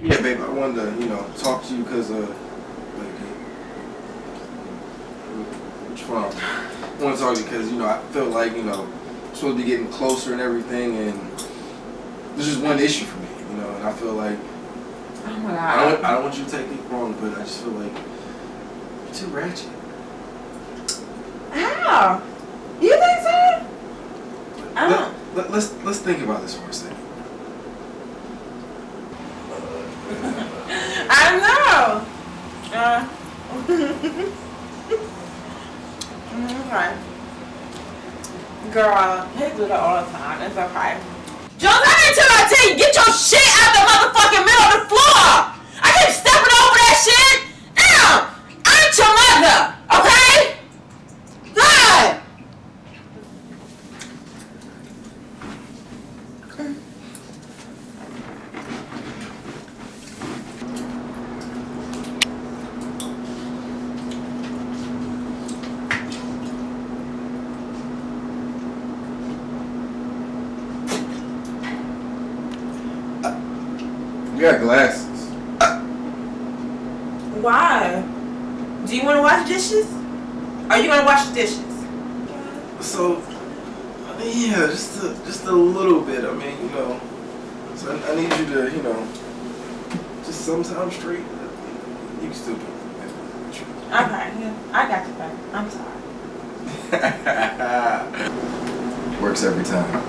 Yeah, babe, I wanted to, talk to you because, what you from? I want to talk to you because, I feel like, supposed to be getting closer and everything, and there's just one issue for me, and I feel like, oh my God. I don't want you to take it wrong, but I just feel like you're too ratchet. How? You think so? Let's think about this for a second. I know. Okay. Girl, he do that all the time. It's okay. Jones, I didn't tell my team, get your shit out the motherfucking middle of the floor. I keep stepping over that shit. Damn, I ain't your mother, okay? God. You got glasses. Why? Do you want to wash dishes? Are you gonna wash the dishes? So, yeah, just a little bit. I mean, so I need you to, just sometimes straight. You can still do it. Okay, yeah, I got you back. I'm sorry. Works every time.